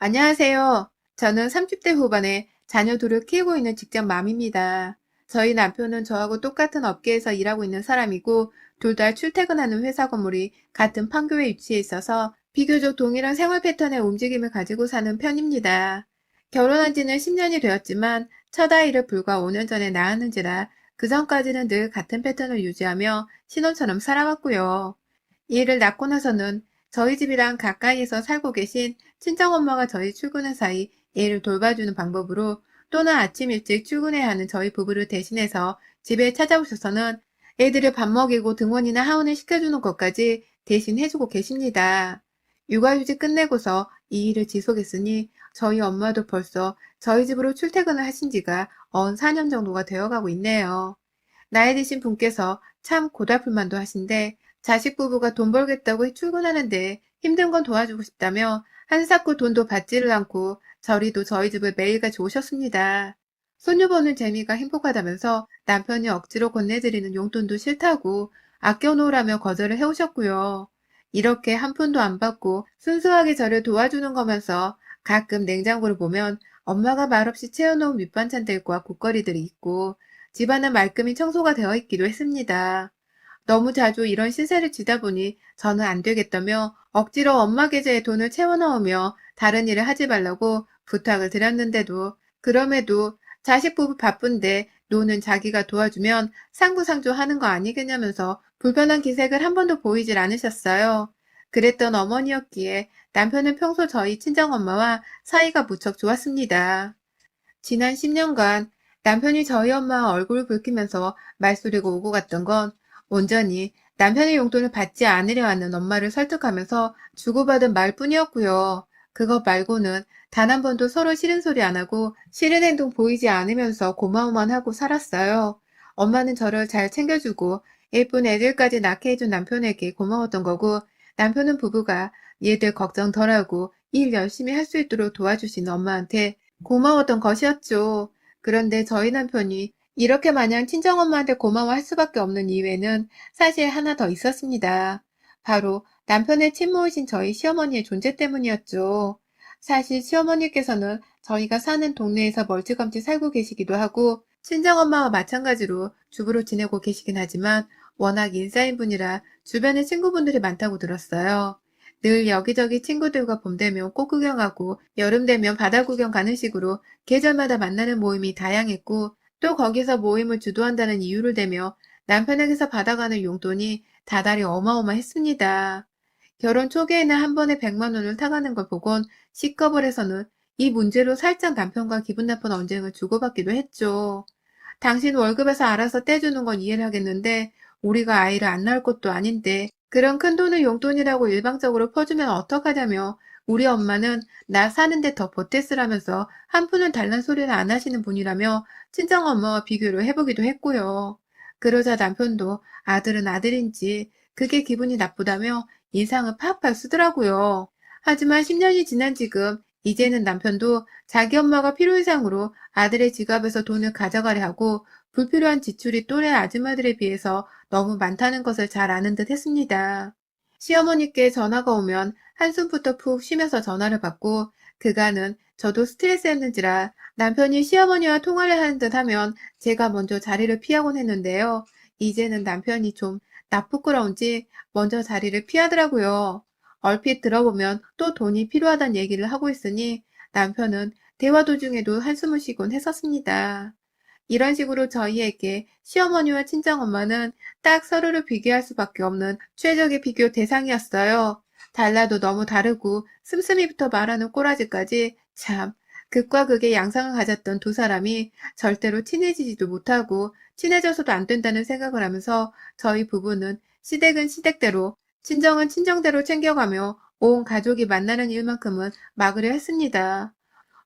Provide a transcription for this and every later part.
안녕하세요. 저는 30대 후반에 자녀 둘을 키우고 있는 직장 맘입니다. 저희 남편은 저하고 똑같은 업계에서 일하고 있는 사람이고, 둘 다 출퇴근하는 회사 건물이 같은 판교에 위치해 있어서 비교적 동일한 생활 패턴의 움직임을 가지고 사는 편입니다. 결혼한 지는 10년이 되었지만, 첫 아이를 불과 5년 전에 낳았는지라 그 전까지는 늘 같은 패턴을 유지하며 신혼처럼 살아왔고요. 이 애를 낳고 나서는 저희 집이랑 가까이에서 살고 계신 친정엄마가 저희 출근한 사이 애를 돌봐주는 방법으로, 또는 아침 일찍 출근해야 하는 저희 부부를 대신해서 집에 찾아오셔서는 애들을 밥 먹이고 등원이나 하원을 시켜주는 것까지 대신 해주고 계십니다. 육아휴직 끝내고서 이 일을 지속했으니 저희 엄마도 벌써 저희 집으로 출퇴근을 하신 지가 4년 정도가 되어가고 있네요. 나이 드신 분께서 참 고달플만도 하신데, 자식 부부가 돈 벌겠다고 출근하는데 힘든 건 도와주고 싶다며 한사코 돈도 받지를 않고 저리도 저희 집을 매일같이 오셨습니다. 손녀 보는 재미가 행복하다면서 남편이 억지로 건네드리는 용돈도 싫다고 아껴놓으라며 거절을 해오셨고요. 이렇게 한 푼도 안 받고 순수하게 저를 도와주는 거면서 가끔 냉장고를 보면 엄마가 말없이 채워놓은 밑반찬들과 국거리들이 있고, 집안은 말끔히 청소가 되어 있기도 했습니다. 너무 자주 이런 신세를 지다 보니 저는 안 되겠다며 억지로 엄마 계좌에 돈을 채워 넣으며 다른 일을 하지 말라고 부탁을 드렸는데도, 그럼에도 자식 부부 바쁜데 노는 자기가 도와주면 상부상조 하는 거 아니겠냐면서 불편한 기색을 한 번도 보이질 않으셨어요. 그랬던 어머니였기에 남편은 평소 저희 친정엄마와 사이가 무척 좋았습니다. 지난 10년간 남편이 저희 엄마 얼굴을 붉히면서 말소리가 오고 갔던 건 온전히 남편의 용돈을 받지 않으려 하는 엄마를 설득하면서 주고받은 말뿐이었고요. 그것 말고는 단 한 번도 서로 싫은 소리 안 하고 싫은 행동 보이지 않으면서 고마워만 하고 살았어요. 엄마는 저를 잘 챙겨주고 예쁜 애들까지 낳게 해준 남편에게 고마웠던 거고, 남편은 부부가 얘들 걱정 덜하고 일 열심히 할 수 있도록 도와주시는 엄마한테 고마웠던 것이었죠. 그런데 저희 남편이 이렇게 마냥 친정엄마한테 고마워할 수밖에 없는 이유에는 사실 하나 더 있었습니다. 바로 남편의 친모이신 저희 시어머니의 존재 때문이었죠. 사실 시어머니께서는 저희가 사는 동네에서 멀찌감치 살고 계시기도 하고, 친정엄마와 마찬가지로 주부로 지내고 계시긴 하지만 워낙 인싸인 분이라 주변에 친구분들이 많다고 들었어요. 늘 여기저기 친구들과 봄 되면 꽃 구경하고 여름 되면 바다 구경 가는 식으로 계절마다 만나는 모임이 다양했고, 또 거기서 모임을 주도한다는 이유를 대며 남편에게서 받아가는 용돈이 다달이 어마어마했습니다. 결혼 초기에는 한 번에 100만 원을 타가는 걸 보곤 시겁을 해서는 이 문제로 살짝 남편과 기분 나쁜 언쟁을 주고받기도 했죠. 당신 월급에서 알아서 떼주는 건 이해를 하겠는데 우리가 아이를 안 낳을 것도 아닌데 그런 큰돈을 용돈이라고 일방적으로 퍼주면 어떡하냐며, 우리 엄마는 나 사는데 더 보태쓰라면서 한 푼은 달란 소리를 안 하시는 분이라며 친정엄마와 비교를 해보기도 했고요. 그러자 남편도 아들은 아들인지 그게 기분이 나쁘다며 인상을 팍팍 쓰더라고요. 하지만 10년이 지난 지금 이제는 남편도 자기 엄마가 필요 이상으로 아들의 지갑에서 돈을 가져가려 하고, 불필요한 지출이 또래 아줌마들에 비해서 너무 많다는 것을 잘 아는 듯 했습니다. 시어머니께 전화가 오면 한숨부터 푹 쉬면서 전화를 받고, 그간은 저도 스트레스였는지라 남편이 시어머니와 통화를 하는 듯 하면 제가 먼저 자리를 피하곤 했는데요. 이제는 남편이 좀 나쁘끄러운지 먼저 자리를 피하더라고요. 얼핏 들어보면 또 돈이 필요하다는 얘기를 하고 있으니 남편은 대화 도중에도 한숨을 쉬곤 했었습니다. 이런 식으로 저희에게 시어머니와 친정엄마는 딱 서로를 비교할 수밖에 없는 최적의 비교 대상이었어요. 달라도 너무 다르고 씀씀이부터 말하는 꼬라지까지, 참 극과 극의 양상을 가졌던 두 사람이 절대로 친해지지도 못하고 친해져서도 안 된다는 생각을 하면서 저희 부부는 시댁은 시댁대로, 친정은 친정대로 챙겨가며 온 가족이 만나는 일만큼은 막으려 했습니다.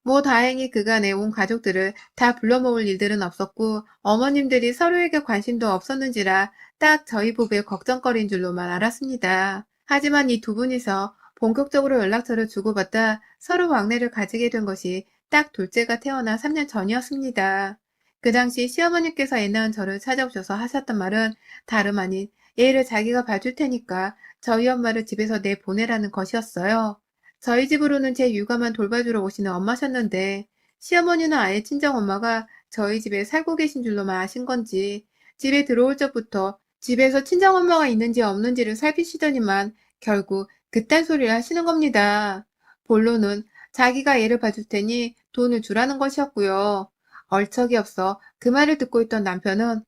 뭐 다행히 그간에 온 가족들을 다 불러 모을 일들은 없었고, 어머님들이 서로에게 관심도 없었는지라 딱 저희 부부의 걱정거리인 줄로만 알았습니다. 하지만 이 두 분이서 본격적으로 연락처를 주고받다 서로 왕래를 가지게 된 것이 딱 둘째가 태어나 3년 전이었습니다. 그 당시 시어머니께서 애 낳은 저를 찾아오셔서 하셨던 말은 다름 아닌 애를 자기가 봐줄 테니까 저희 엄마를 집에서 내보내라는 것이었어요. 저희 집으로는 제 육아만 돌봐주러 오시는 엄마셨는데 시어머니는 아예 친정엄마가 저희 집에 살고 계신 줄로만 아신 건지 집에 들어올 적부터 집에서 친정엄마가 있는지 없는지를 살피시더니만 결국 그딴 소리를 하시는 겁니다. 본론은 자기가 애를 봐줄 테니 돈을 주라는 것이었고요. 얼척이 없어 그 말을 듣고 있던 남편은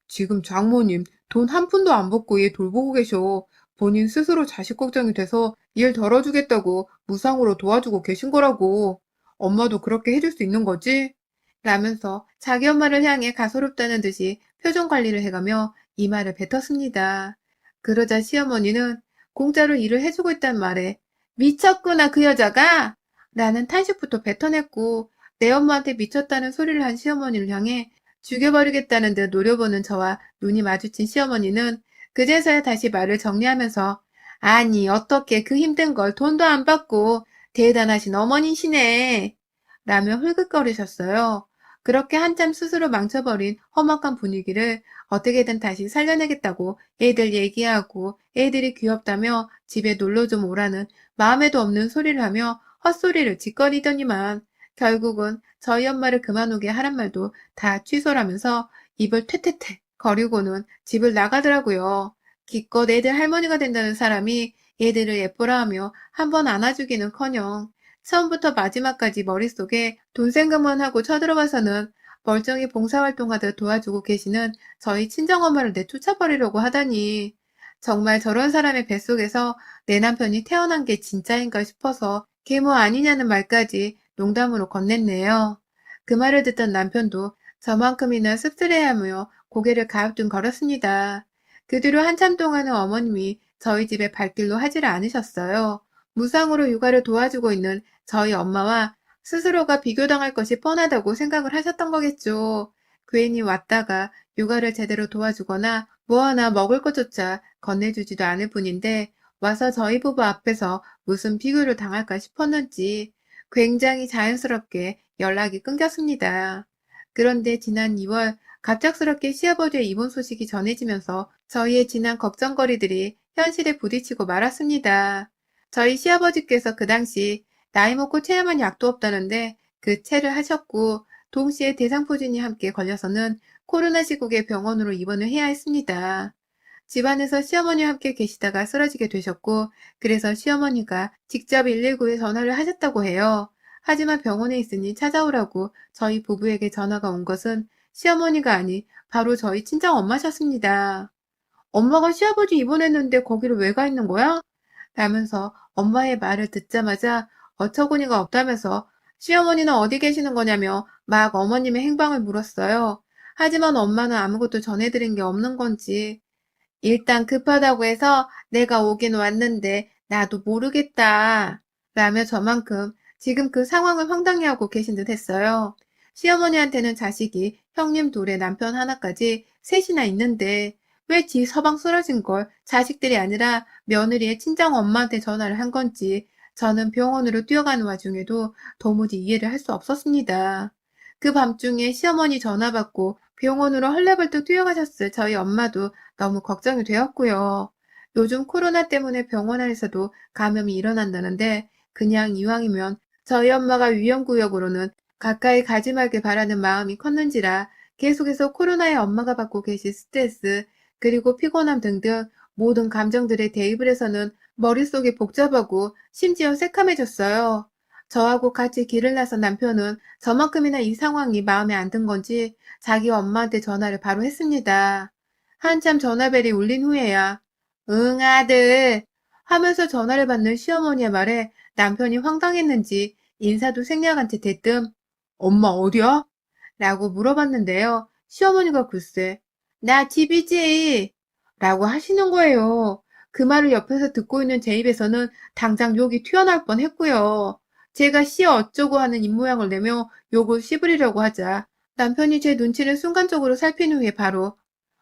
지금 장모님 돈 한 푼도 안 받고 얘 돌보고 계셔. 본인 스스로 자식 걱정이 돼서 일 덜어주겠다고 무상으로 도와주고 계신 거라고. 엄마도 그렇게 해줄 수 있는 거지? 라면서 자기 엄마를 향해 가소롭다는 듯이 표정 관리를 해가며 이 말을 뱉었습니다. 그러자 시어머니는 공짜로 일을 해주고 있단 말에 미쳤구나 그 여자가! 라는 탄식부터 뱉어냈고 내 엄마한테 미쳤다는 소리를 한 시어머니를 향해 죽여버리겠다는 듯 노려보는 저와 눈이 마주친 시어머니는 그제서야 다시 말을 정리하면서 아니 어떻게 그 힘든 걸 돈도 안 받고 대단하신 어머니시네 라며 흘끗거리셨어요. 그렇게 한참 스스로 망쳐버린 험악한 분위기를 어떻게든 다시 살려내겠다고 애들 얘기하고 애들이 귀엽다며 집에 놀러 좀 오라는 마음에도 없는 소리를 하며 헛소리를 짓거리더니만 결국은 저희 엄마를 그만 오게 하란 말도 다 취소라면서 입을 퇴퇴퇴 거리고는 집을 나가더라고요. 기껏 애들 할머니가 된다는 사람이 애들을 예쁘라 하며 한 번 안아주기는커녕 처음부터 마지막까지 머릿속에 돈 생각만 하고 쳐들어가서는 멀쩡히 봉사활동하듯 도와주고 계시는 저희 친정엄마를 내쫓아버리려고 하다니 정말 저런 사람의 뱃속에서 내 남편이 태어난 게 진짜인가 싶어서 계모 아니냐는 말까지 농담으로 건넸네요. 그 말을 듣던 남편도 저만큼이나 씁쓸해하며 고개를 가우뚱거렸습니다. 그 뒤로 한참 동안은 어머님이 저희 집에 발길도 하지를 않으셨어요. 무상으로 육아를 도와주고 있는 저희 엄마와 스스로가 비교당할 것이 뻔하다고 생각을 하셨던 거겠죠. 괜히 왔다가 육아를 제대로 도와주거나 뭐 하나 먹을 것조차 건네주지도 않을 뿐인데 와서 저희 부부 앞에서 무슨 비교를 당할까 싶었는지 굉장히 자연스럽게 연락이 끊겼습니다. 그런데 지난 2월 갑작스럽게 시아버지의 입원 소식이 전해지면서 저희의 지난 걱정거리들이 현실에 부딪히고 말았습니다. 저희 시아버지께서 그 당시 나이 먹고 체하면 약도 없다는데 그 체를 하셨고 동시에 대상포진이 함께 걸려서는 코로나 시국에 병원으로 입원을 해야 했습니다. 집안에서 시어머니와 함께 계시다가 쓰러지게 되셨고 그래서 시어머니가 직접 119에 전화를 하셨다고 해요. 하지만 병원에 있으니 찾아오라고 저희 부부에게 전화가 온 것은 시어머니가 아니 바로 저희 친정 엄마셨습니다. 엄마가 시아버지 입원했는데 거기를 왜 가 있는 거야? 라면서 엄마의 말을 듣자마자 어처구니가 없다면서 시어머니는 어디 계시는 거냐며 막 어머님의 행방을 물었어요. 하지만 엄마는 아무것도 전해드린 게 없는 건지 일단 급하다고 해서 내가 오긴 왔는데 나도 모르겠다. 라며 저만큼 지금 그 상황을 황당해하고 계신 듯 했어요. 시어머니한테는 자식이 형님 둘에 남편 하나까지 셋이나 있는데 왜 지 서방 쓰러진 걸 자식들이 아니라 며느리의 친정 엄마한테 전화를 한 건지 저는 병원으로 뛰어가는 와중에도 도무지 이해를 할 수 없었습니다. 그 밤중에 시어머니 전화 받고 병원으로 헐레벌떡 뛰어가셨을 저희 엄마도 너무 걱정이 되었고요. 요즘 코로나 때문에 병원 안에서도 감염이 일어난다는데 그냥 이왕이면 저희 엄마가 위험구역으로는 가까이 가지 말길 바라는 마음이 컸는지라 계속해서 코로나에 엄마가 받고 계신 스트레스 그리고 피곤함 등등 모든 감정들에 대입을 해서는 머릿속이 복잡하고 심지어 새카매졌어요. 저하고 같이 길을 나선 남편은 저만큼이나 이 상황이 마음에 안 든 건지 자기 엄마한테 전화를 바로 했습니다. 한참 전화벨이 울린 후에야 응 아들 하면서 전화를 받는 시어머니의 말에 남편이 황당했는지 인사도 생략한 채 대뜸 엄마 어디야? 라고 물어봤는데요. 시어머니가 글쎄 나 집이지 라고 하시는 거예요. 그 말을 옆에서 듣고 있는 제 입에서는 당장 욕이 튀어나올 뻔했고요. 제가 씨 어쩌고 하는 입모양을 내며 욕을 씹으리려고 하자 남편이 제 눈치를 순간적으로 살핀 후에 바로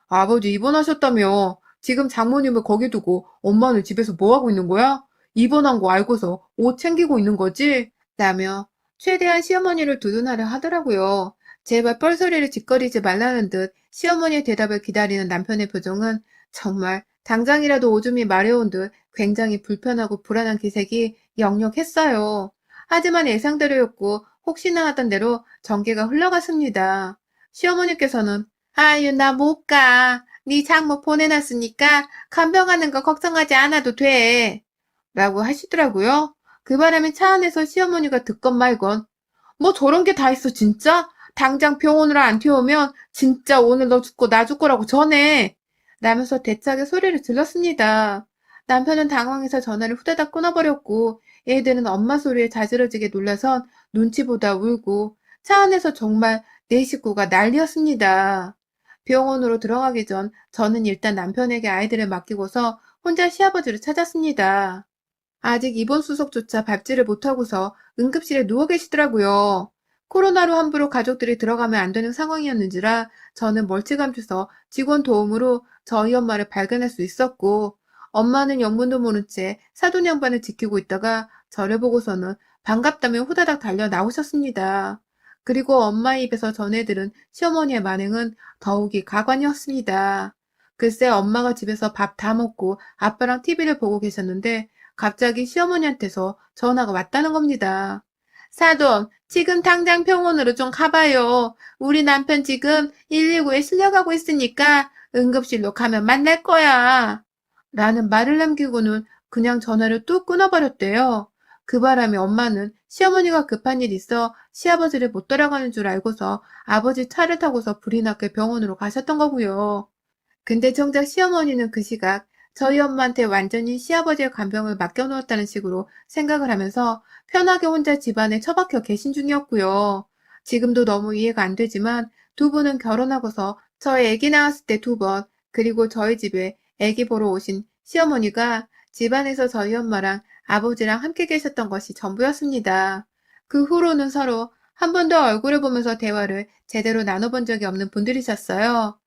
아버지 입원하셨다며. 지금 장모님을 거기 두고 엄마는 집에서 뭐 하고 있는 거야? 입원한 거 알고서 옷 챙기고 있는 거지? 라며 최대한 시어머니를 두둔하려 하더라고요. 제발 뻘소리를 짓거리지 말라는 듯 시어머니의 대답을 기다리는 남편의 표정은 정말 당장이라도 오줌이 마려운 듯 굉장히 불편하고 불안한 기색이 역력했어요. 하지만 예상대로였고 혹시나 하던 대로 전개가 흘러갔습니다. 시어머니께서는 아유 나 못 가. 네 장모 보내놨으니까 간병하는 거 걱정하지 않아도 돼. 라고 하시더라고요. 그 바람에 차 안에서 시어머니가 듣건 말건 뭐 저런 게 다 있어 진짜? 당장 병원으로 안 튀어오면 진짜 오늘 너 죽고 나 죽고라고 전해. 라면서 대차게 소리를 질렀습니다. 남편은 당황해서 전화를 후다닥 끊어버렸고 애들은 엄마 소리에 자지러지게 놀라선 눈치보다 울고 차 안에서 정말 네 식구가 난리였습니다. 병원으로 들어가기 전 저는 일단 남편에게 아이들을 맡기고서 혼자 시아버지를 찾았습니다. 아직 입원 수속조차 밟지를 못하고서 응급실에 누워 계시더라고요. 코로나로 함부로 가족들이 들어가면 안 되는 상황이었는지라 저는 멀찌감쳐서 직원 도움으로 저희 엄마를 발견할 수 있었고 엄마는 영문도 모른 채 사돈 양반을 지키고 있다가 저를 보고서는 반갑다며 후다닥 달려 나오셨습니다. 그리고 엄마 입에서 전해들은 시어머니의 만행은 더욱이 가관이었습니다. 글쎄 엄마가 집에서 밥 다 먹고 아빠랑 TV를 보고 계셨는데 갑자기 시어머니한테서 전화가 왔다는 겁니다. 사돈, 지금 당장 병원으로 좀 가봐요. 우리 남편 지금 119에 실려가고 있으니까 응급실로 가면 만날 거야. 라는 말을 남기고는 그냥 전화를 뚝 끊어버렸대요. 그 바람에 엄마는 시어머니가 급한 일 있어 시아버지를 못 따라가는 줄 알고서 아버지 차를 타고서 불이 나게 병원으로 가셨던 거고요. 근데 정작 시어머니는 그 시각 저희 엄마한테 완전히 시아버지의 간병을 맡겨놓았다는 식으로 생각을 하면서 편하게 혼자 집안에 처박혀 계신 중이었고요. 지금도 너무 이해가 안 되지만 두 분은 결혼하고서 저희 아기 낳았을 때 두 번, 그리고 저희 집에 아기 보러 오신 시어머니가 집안에서 저희 엄마랑 아버지랑 함께 계셨던 것이 전부였습니다. 그 후로는 서로 한 번도 얼굴을 보면서 대화를 제대로 나눠본 적이 없는 분들이셨어요.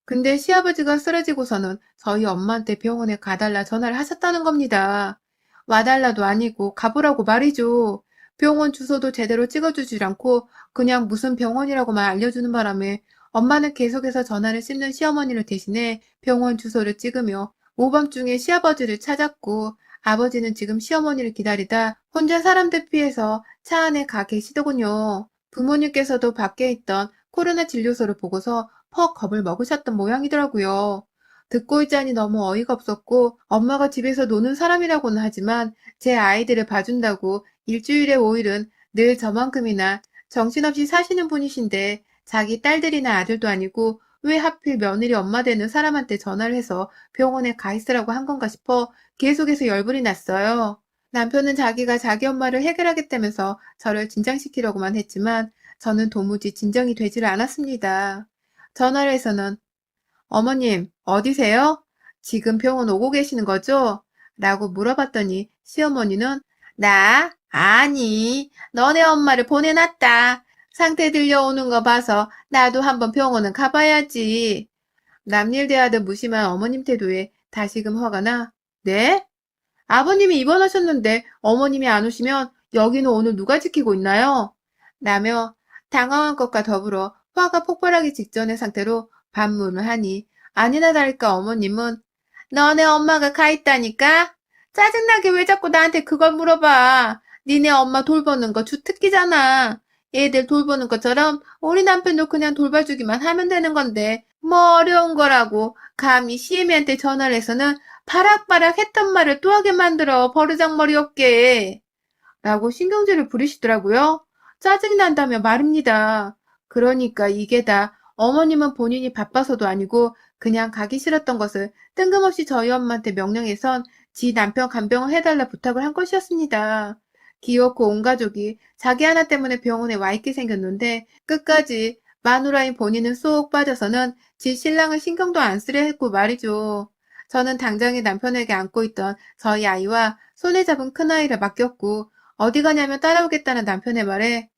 근데 시아버지가 쓰러지고서는 저희 엄마한테 병원에 가달라 전화를 하셨다는 겁니다. 와달라도 아니고 가보라고 말이죠. 병원 주소도 제대로 찍어주질 않고 그냥 무슨 병원이라고만 알려주는 바람에 엄마는 계속해서 전화를 씹는 시어머니를 대신해 병원 주소를 찍으며 오밤중에 시아버지를 찾았고 아버지는 지금 시어머니를 기다리다 혼자 사람들 피해서 차 안에 가 계시더군요. 부모님께서도 밖에 있던 코로나 진료소를 보고서 퍽 겁을 먹으셨던 모양이더라고요. 듣고 있자니 너무 어이가 없었고 엄마가 집에서 노는 사람이라고는 하지만 제 아이들을 봐준다고 일주일에 5일은 늘 저만큼이나 정신없이 사시는 분이신데 자기 딸들이나 아들도 아니고 왜 하필 며느리 엄마 되는 사람한테 전화를 해서 병원에 가 있으라고 한 건가 싶어 계속해서 열불이 났어요. 남편은 자기가 자기 엄마를 해결하겠다면서 저를 진정시키려고만 했지만 저는 도무지 진정이 되지를 않았습니다. 전화를 해서는 어머님, 어디세요? 지금 병원 오고 계시는 거죠? 라고 물어봤더니 시어머니는 나? 아니, 너네 엄마를 보내놨다. 상태 들려오는 거 봐서 나도 한번 병원은 가봐야지. 남일 대하듯 무심한 어머님 태도에 다시금 화가 나. 네? 아버님이 입원하셨는데 어머님이 안 오시면 여기는 오늘 누가 지키고 있나요? 라며 당황한 것과 더불어 화가 폭발하기 직전의 상태로 반문을 하니 아니나 다를까 어머님은 너네 엄마가 가 있다니까? 짜증나게 왜 자꾸 나한테 그걸 물어봐. 니네 엄마 돌보는 거 주특기잖아. 애들 돌보는 것처럼 우리 남편도 그냥 돌봐주기만 하면 되는 건데 뭐 어려운 거라고 감히 시애미한테 전화를 해서는 바락바락 했던 말을 또 하게 만들어 버르장머리 없게 라고 신경질을 부리시더라고요. 짜증이 난다며 말입니다. 그러니까 이게 다 어머님은 본인이 바빠서도 아니고 그냥 가기 싫었던 것을 뜬금없이 저희 엄마한테 명령해선 지 남편 간병을 해달라 부탁을 한 것이었습니다. 기어코 온 가족이 자기 하나 때문에 병원에 와 있게 생겼는데 끝까지 마누라인 본인은 쏙 빠져서는 지 신랑을 신경도 안 쓰려 했고 말이죠. 저는 당장에 남편에게 안고 있던 저희 아이와 손에 잡은 큰아이를 맡겼고 어디 가냐며 따라오겠다는 남편의 말에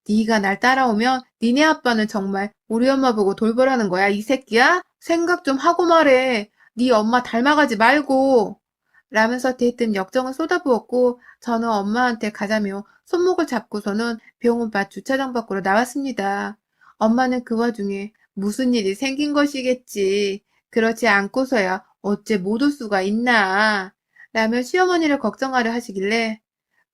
네가 날 따라오면 니네 아빠는 정말 우리 엄마 보고 돌보라는 거야, 이 새끼야? 생각 좀 하고 말해. 네 엄마 닮아가지 말고. 라면서 대뜸 역정을 쏟아부었고 저는 엄마한테 가자며 손목을 잡고서는 병원 밖 주차장 밖으로 나왔습니다. 엄마는 그 와중에 무슨 일이 생긴 것이겠지. 그렇지 않고서야 어째 못 올 수가 있나. 라며 시어머니를 걱정하려 하시길래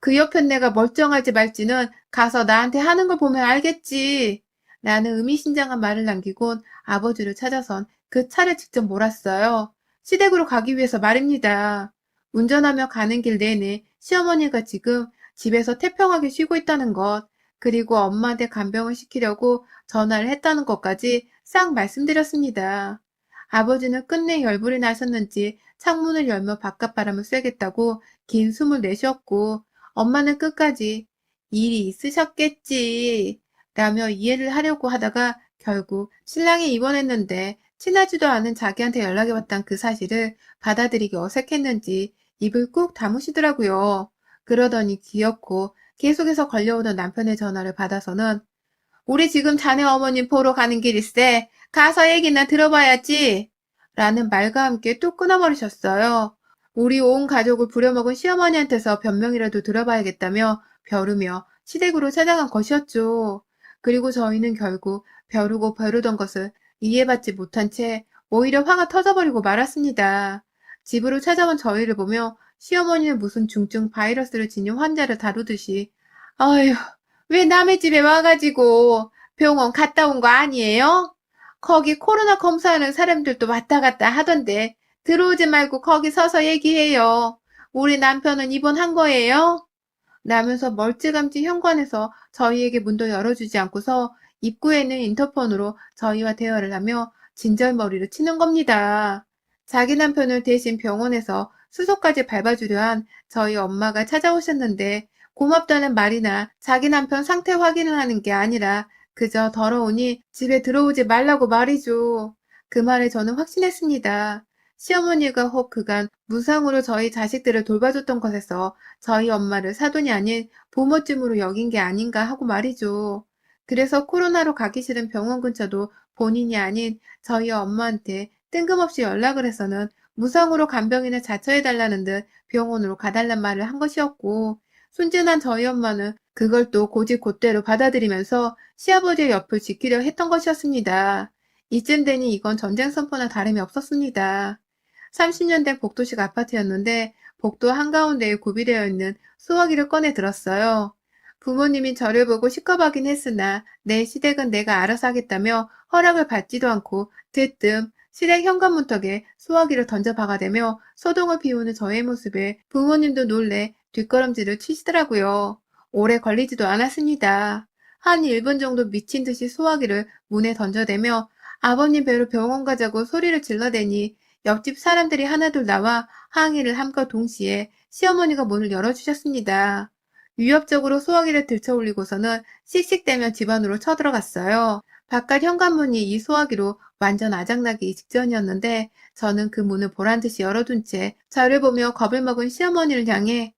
그 옆엔 내가 멀쩡할지 말지는 가서 나한테 하는 걸 보면 알겠지. 라는 의미심장한 말을 남기곤 아버지를 찾아선 그 차를 직접 몰았어요. 시댁으로 가기 위해서 말입니다. 운전하며 가는 길 내내 시어머니가 지금 집에서 태평하게 쉬고 있다는 것, 그리고 엄마한테 간병을 시키려고 전화를 했다는 것까지 싹 말씀드렸습니다. 아버지는 끝내 열불이 나셨는지 창문을 열며 바깥바람을 쐬겠다고 긴 숨을 내쉬었고, 엄마는 끝까지 일이 있으셨겠지 라며 이해를 하려고 하다가 결국 신랑이 입원했는데 친하지도 않은 자기한테 연락이 왔단 그 사실을 받아들이기 어색했는지 입을 꾹 다무시더라고요. 그러더니 귀엽고 계속해서 걸려오던 남편의 전화를 받아서는 우리 지금 자네 어머님 보러 가는 길일세. 가서 얘기나 들어봐야지. 라는 말과 함께 뚝 끊어버리셨어요. 우리 온 가족을 부려먹은 시어머니한테서 변명이라도 들어봐야겠다며 벼르며 시댁으로 찾아간 것이었죠. 그리고 저희는 결국 벼르고 벼르던 것을 이해받지 못한 채 오히려 화가 터져버리고 말았습니다. 집으로 찾아온 저희를 보며 시어머니는 무슨 중증 바이러스를 지닌 환자를 다루듯이 아휴, 왜 남의 집에 와가지고 병원 갔다 온 거 아니에요? 거기 코로나 검사하는 사람들도 왔다 갔다 하던데 들어오지 말고 거기 서서 얘기해요. 우리 남편은 입원한 거예요? 라면서 멀찌감치 현관에서 저희에게 문도 열어주지 않고서 입구에 있는 인터폰으로 저희와 대화를 하며 진절머리를 치는 겁니다. 자기 남편을 대신 병원에서 수소까지 밟아주려 한 저희 엄마가 찾아오셨는데 고맙다는 말이나 자기 남편 상태 확인을 하는 게 아니라 그저 더러우니 집에 들어오지 말라고 말이죠. 그 말에 저는 확신했습니다. 시어머니가 혹 그간 무상으로 저희 자식들을 돌봐줬던 것에서 저희 엄마를 사돈이 아닌 부모쯤으로 여긴 게 아닌가 하고 말이죠. 그래서 코로나로 가기 싫은 병원 근처도 본인이 아닌 저희 엄마한테 뜬금없이 연락을 해서는 무상으로 간병인을 자처해달라는 듯 병원으로 가달란 말을 한 것이었고, 순진한 저희 엄마는 그걸 또 고지곧대로 받아들이면서 시아버지의 옆을 지키려 했던 것이었습니다. 이쯤 되니 이건 전쟁 선포나 다름이 없었습니다. 30년 된 복도식 아파트였는데 복도 한가운데에 구비되어 있는 수화기를 꺼내 들었어요. 부모님이 저를 보고 시커하긴 했으나 내 시댁은 내가 알아서 하겠다며 허락을 받지도 않고 대뜸 시댁 현관문턱에 수화기를 던져 박아대며 소동을 피우는 저의 모습에 부모님도 놀래 뒷걸음질을 치시더라고요. 오래 걸리지도 않았습니다. 한 1분 정도 미친 듯이 수화기를 문에 던져대며 아버님 배로 병원 가자고 소리를 질러대니 옆집 사람들이 하나둘 나와 항의를 함과 동시에 시어머니가 문을 열어주셨습니다. 위협적으로 소화기를 들쳐올리고서는 씩씩대며 집 안으로 쳐들어갔어요. 바깥 현관문이 이 소화기로 완전 아작나기 직전이었는데 저는 그 문을 보란듯이 열어둔 채 저를 보며 겁을 먹은 시어머니를 향해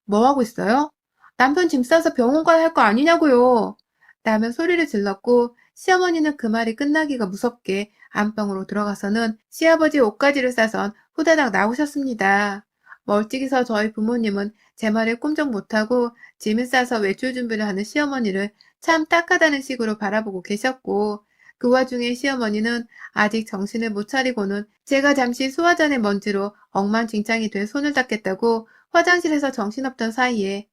뭐 하고 있어요? 남편 짐 싸서 병원 가야 할 거 아니냐고요. 라며 소리를 질렀고 시어머니는 그 말이 끝나기가 무섭게 안방으로 들어가서는 시아버지 옷가지를 싸선 후다닥 나오셨습니다. 멀찍이서 저희 부모님은 제 말에 꼼짝 못하고 짐을 싸서 외출 준비를 하는 시어머니를 참 딱하다는 식으로 바라보고 계셨고 그 와중에 시어머니는 아직 정신을 못 차리고는 제가 잠시 소화전의 먼지로 엉망진창이 돼 손을 닦겠다고 화장실에서 정신없던 사이에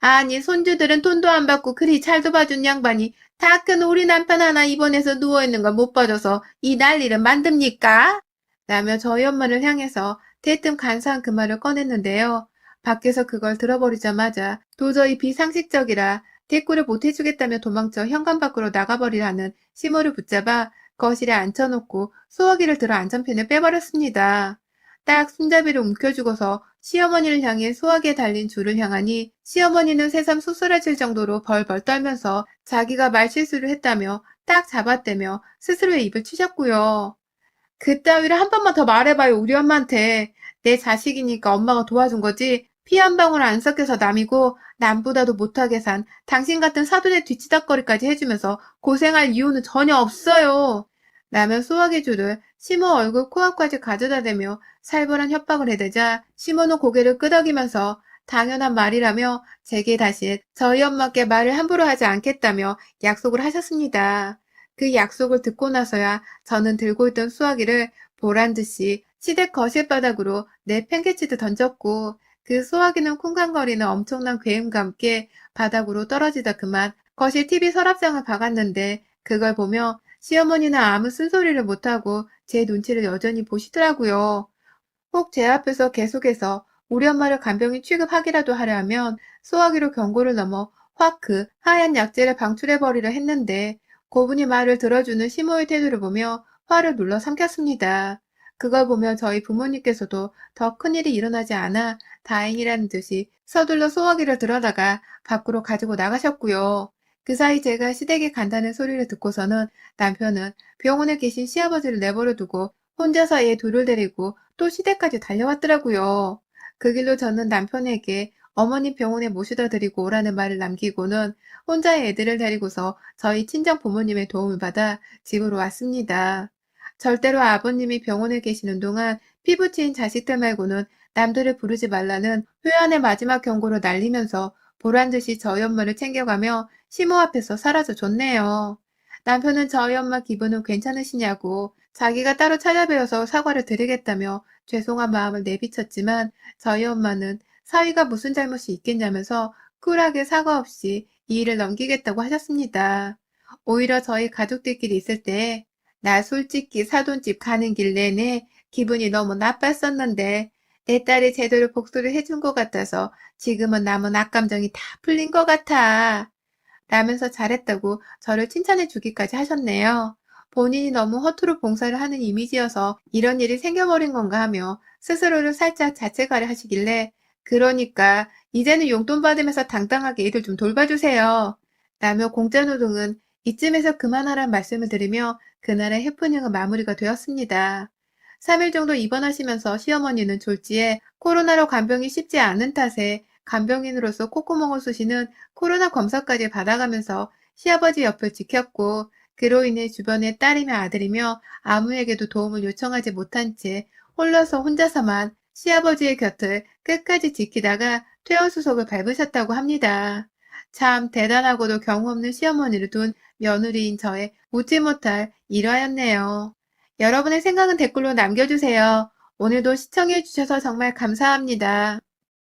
아니 손주들은 돈도 안 받고 그리 잘도 봐준 양반이 다 큰 우리 남편 하나 입원해서 누워있는 걸 못 봐줘서 이 난리를 만듭니까? 라며 저희 엄마를 향해서 대뜸 간사한 그 말을 꺼냈는데요. 밖에서 그걸 들어버리자마자 도저히 비상식적이라 대꾸를 못 해주겠다며 도망쳐 현관 밖으로 나가버리라는 시모를 붙잡아 거실에 앉혀놓고 수화기를 들어 안전핀을 빼버렸습니다. 딱 손잡이를 움켜쥐고서 시어머니를 향해 소화기에 달린 줄을 향하니 시어머니는 새삼 쏘스라질 정도로 벌벌 떨면서 자기가 말실수를 했다며 딱 잡아떼며 스스로의 입을 치셨고요. 그따위를 한 번만 더 말해봐요, 우리 엄마한테. 내 자식이니까 엄마가 도와준 거지. 피 한 방울 안 섞여서 남이고 남보다도 못하게 산 당신 같은 사돈의 뒤치다거리까지 해주면서 고생할 이유는 전혀 없어요. 라며 소화기 줄을 시모 얼굴 코앞까지 가져다 대며 살벌한 협박을 해대자 시모는 고개를 끄덕이면서 당연한 말이라며 제게 다시 저희 엄마께 말을 함부로 하지 않겠다며 약속을 하셨습니다. 그 약속을 듣고 나서야 저는 들고 있던 수화기를 보란 듯이 시댁 거실 바닥으로 내 팽개치드 던졌고 그 소화기는 쿵쾅거리는 엄청난 괴음과 함께 바닥으로 떨어지다 그만 거실 TV 서랍장을 박았는데 그걸 보며 시어머니는 아무 쓴소리를 못하고 제 눈치를 여전히 보시더라고요. 혹 제 앞에서 계속해서 우리 엄마를 간병인 취급하기라도 하려 하면 소화기로 경고를 넘어 확 그 하얀 약재를 방출해버리려 했는데 고분이 말을 들어주는 시모의 태도를 보며 화를 눌러 삼켰습니다. 그걸 보며 저희 부모님께서도 더 큰일이 일어나지 않아 다행이라는 듯이 서둘러 소화기를 들어다가 밖으로 가지고 나가셨고요. 그 사이 제가 시댁에 간다는 소리를 듣고서는 남편은 병원에 계신 시아버지를 내버려 두고 혼자서 애 둘을 데리고 또 시댁까지 달려왔더라고요. 그 길로 저는 남편에게 어머니 병원에 모셔다 드리고 오라는 말을 남기고는 혼자 애들을 데리고서 저희 친정 부모님의 도움을 받아 집으로 왔습니다. 절대로 아버님이 병원에 계시는 동안 피부치인 자식들 말고는 남들을 부르지 말라는 회원의 마지막 경고를 날리면서 보란듯이 저희 엄마를 챙겨가며 시모 앞에서 사라져 줬네요. 남편은 저희 엄마 기분은 괜찮으시냐고 자기가 따로 찾아뵈어서 사과를 드리겠다며 죄송한 마음을 내비쳤지만 저희 엄마는 사위가 무슨 잘못이 있겠냐면서 쿨하게 사과 없이 이 일을 넘기겠다고 하셨습니다. 오히려 저희 가족들끼리 있을 때 나 솔직히 사돈집 가는 길 내내 기분이 너무 나빴었는데 내 딸이 제대로 복수를 해준 것 같아서 지금은 남은 악감정이 다 풀린 것 같아. 라면서 잘했다고 저를 칭찬해 주기까지 하셨네요. 본인이 너무 허투루 봉사를 하는 이미지여서 이런 일이 생겨버린 건가 하며 스스로를 살짝 자책하려 하시길래 그러니까 이제는 용돈 받으면서 당당하게 일을 좀 돌봐주세요. 라며 공짜노동은 이쯤에서 그만하란 말씀을 드리며 그날의 해프닝은 마무리가 되었습니다. 3일 정도 입원하시면서 시어머니는 졸지에 코로나로 간병이 쉽지 않은 탓에 간병인으로서 콧구멍을 쑤시는 코로나 검사까지 받아가면서 시아버지 옆을 지켰고 그로 인해 주변의 딸이며 아들이며 아무에게도 도움을 요청하지 못한 채 홀려서 혼자서만 시아버지의 곁을 끝까지 지키다가 퇴원수속을 밟으셨다고 합니다. 참 대단하고도 경우 없는 시어머니를 둔 며느리인 저의 웃지 못할 일화였네요. 여러분의 생각은 댓글로 남겨주세요. 오늘도 시청해주셔서 정말 감사합니다.